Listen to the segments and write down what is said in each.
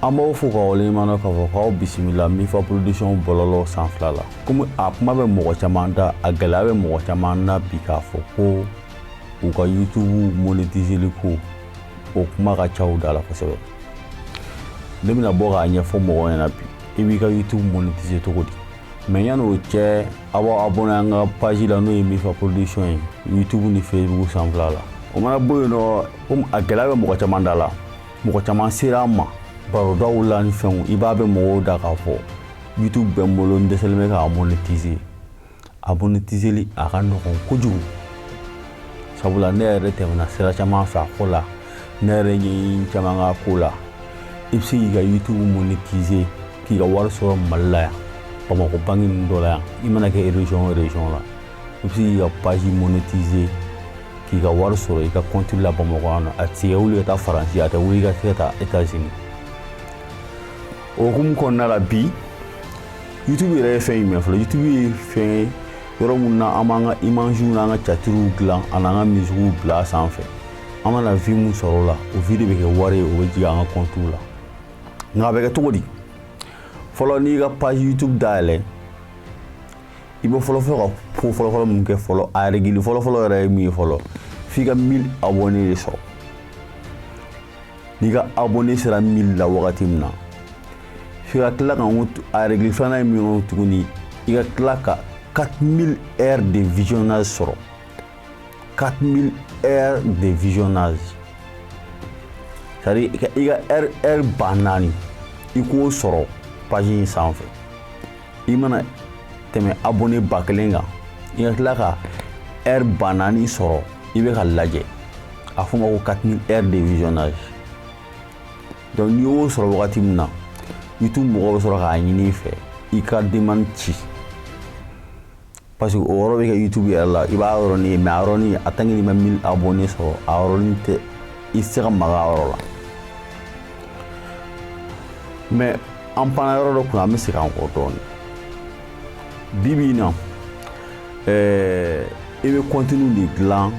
Amo fo ka wale mana ka fo ka bisimila Mifa production bololo sanfla la comme a kuma be mɔgɔ caman da a gɛlɛya bɛ mɔgɔ caman na bi k'a fɔ ko u ka YouTube monétiser ko o kuma ka ca u da la kosɛbɛ ne bɛna bɔ k'a ɲɛfɔ mɔgɔw ɲɛna bi i b'i ka YouTube monétiser cogo di mais yan'o cɛ a b'aw abonné an ka page la n'o ye Mifa production ye YouTube ni Facebook sanfla la o mana bɔ yen nɔ comme a gɛlɛya bɛ mɔgɔ caman da la mɔgɔ caman sera an ma barodaw la ni fɛnw i b'a bɛ mɔgɔw da k'a fɔ YouTube bɛ n bolo n dɛsɛlen bɛ k'a monétiser a monétiseli a ka nɔgɔn kojugu sabula ne yɛrɛ tɛmɛna sira caman fɛ a ko la ne yɛrɛ ɲɛ caman ka ko la i bɛ se k'i ka YouTube monétiser k'i ka wari sɔrɔ Mali la yan Bamakɔ banque ninnu dɔ la yan i mana kɛ région o région la i bɛ se k'i ka page monétiser k'i ka wari sɔrɔ i ka compte la Bamakɔ yan nɔ a tɛ se ka wuli ka taa Faransi a tɛ wuli ka se ka taa États-Unis o hukumu kɔnɔna la bi YouTube yɛrɛ ye fɛn jumɛn fɔlɔ YouTube ye fɛn ye yɔrɔ mun na an b'an ka imagew n'an ka catiriw dilan an n'an ka musiquew bila a sanfɛ an mana vie mun sɔrɔ o la o vie de bɛ kɛ wari ye o bɛ jigin an ka comptew la nka a bɛ kɛ cogo di fɔlɔ n'i ka page YouTube dayɛlɛ i bɛ fɔlɔ ka ko fɔlɔ mun kɛ fɔlɔ a règle fɔlɔ yɛrɛ ye min ye fɔlɔ f'i ka 1000 abonnés de sɔrɔ n'i ka abonnés sera 1000 la wagati min na f'i ka tila ka a règle filanan ye min ye tuguni i ka tila ka 4000 heures de visionnage sɔrɔ 4000 heures de visionnage c'est-à-dire i ka heure ba naani i k'o sɔrɔ page in sanfɛ i mana tɛmɛ abonné ba kelen kan i ka tila ka heure ba naani sɔrɔ i bɛ ka lajɛ a fɔ ma ko 4000 heures de visionnage donc n'i y'o sɔrɔ wagati min na YouTube mɔgɔw bɛ sɔrɔ k'a ɲini i fɛ i ka demande ci parce que o yɔrɔ bɛ kɛ YouTube yɛrɛ la i b'a yɔrɔnin ye mais a yɔrɔnin a tant que n'i ma 1000 abonnés sɔrɔ a yɔrɔnin tɛ i tɛ se ka maga a yɔrɔ la mais an panna yɔrɔ dɔ kunna an bɛ segin an kɔ dɔɔnin bi bi in na i bɛ contenu de dilan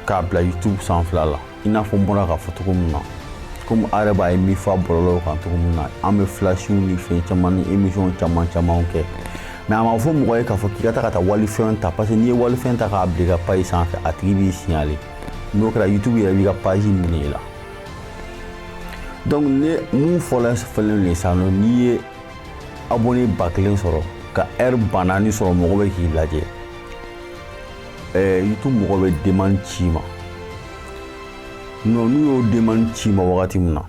k'a bila YouTube sanfɛla la i n'a fɔ n bɔra k'a fɔ cogo min na comme a yɛrɛ b'a ye Mifa bɔlɔlɔw kan cogo min na an bɛ flashiw ni fɛn caman ni émission caman kɛ mais a ma fɔ mɔgɔ ye k'a fɔ k'i ka taa ka taa walifɛn ta parce que n'i ye walifɛn ta k'a bila i ka page sanfɛ a tigi b'i signaler n'o kɛra YouTube yɛrɛ b'i ka page minɛ i la donc ne mun fɔlen de sisan nɔ n'i ye abonné ba kelen sɔrɔ ka heure ba naani sɔrɔ mɔgɔ bɛ k'i lajɛ YouTube mɔgɔ bɛ demande ci ma non n'u y'o demande ci ma wagati min na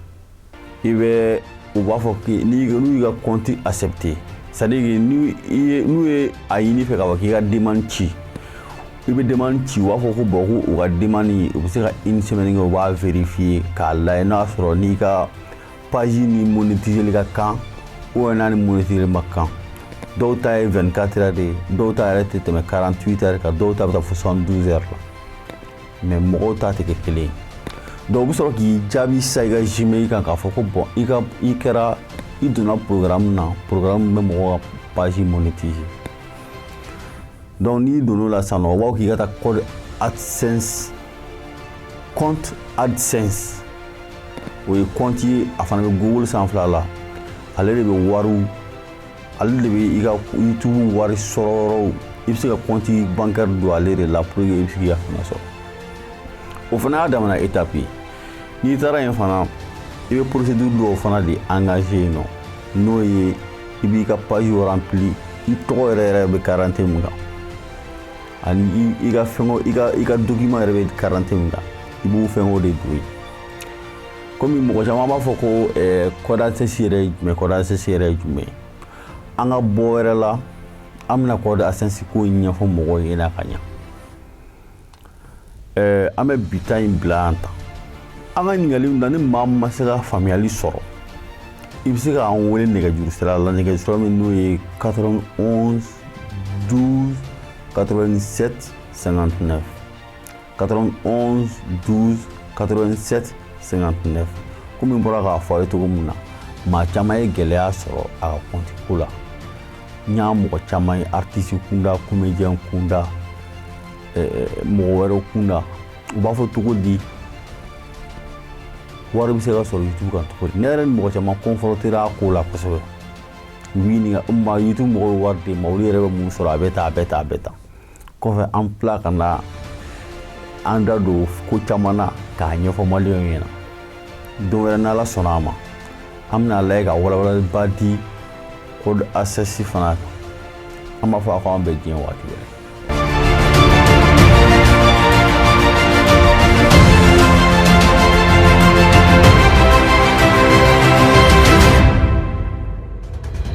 i bɛ u b'a fɔ que n'u y'i ka compte accepté c'est-à-dire que n'u ye a ɲini fɛ k'a fɔ k'i ka demande ci i bɛ demande ci u b'a fɔ ko bon ko u ka demande u bɛ se ka une semaine kɛ u b'a vérifier k'a lajɛ n'a sɔrɔ n'i ka page ni monétiser ka kan ou n'a ni monétiser ma kan dɔw ta ye 24 heures de dɔw ta yɛrɛ tɛ tɛmɛ 48 heures kan dɔw ta bɛ taa fo 72 heures la mais mɔgɔw ta tɛ kɛ kelen ye donc u bɛ sɔrɔ k'i jaabi sisan i ka Gmail kan k'a fɔ ko bon i donna programme na programme bɛ mɔgɔ ka page monétiser donc n'i donn'o la sisan nɔ u b'a fɔ k'i ka taa code AdSense compte AdSense o ye compte ye a fana bɛ Google sanfɛla la ale de bɛ wariw ale de bɛ i ka YouTube wari sɔrɔ yɔrɔw i bɛ se ka compte bancaire don ale de la pour que i bɛ se k'i ka fana sɔrɔ o fana y'a damana étape ye n'i taara yen fana i bɛ procédure dɔw fana de engagé yen nɔ n'o ye i b'i ka page rempli i tɔgɔ yɛrɛ bɛ garantie min kan ani i ka fɛngɛw i ka document yɛrɛ bɛ garantie min kan i b'o fɛngɛw de don yen komi mɔgɔ caman b'a fɔ ko code AdSense yɛrɛ ye jumɛn code AdSense yɛrɛ ye jumɛn an ka bɔ wɛrɛ la an bɛna code AdSense ko ɲɛfɔ mɔgɔw ye n'a ka ɲɛ an bɛ bi ta in bila yan tan an ka ɲininkali na ni maa min ma se ka faamuyali sɔrɔ i bɛ se k'an wele nɛgɛjuru sira la nɛgɛjuru sira min n'o ye 91 12 87 59 91 12 87 59 komi n bɔra k'a fɔ a ye cogo min na maa caman ye gɛlɛya sɔrɔ a ka compte ko la n y'a mɔgɔ caman ye artiste kunda comédien kunda mɔgɔ wɛrɛw kunda u b'a fɔ cogo di wari bɛ se ka sɔrɔ YouTube kan cogo di ne yɛrɛ ni mɔgɔ caman confronter a ko la kosɛbɛ u b'i ɲininka ma YouTube mɔgɔw bɛ wari di ma olu yɛrɛ bɛ mun sɔrɔ a bɛ tan kɔfɛ an tila ka na an da don ko caman na k'a ɲɛfɔ maliyɛnw ɲɛna don wɛrɛ n'Ala sɔnna a ma an bɛna lajɛ ka walawalaba di code access fana kan an b'a fɔ a ko an bɛ diɲɛ waati wɛrɛ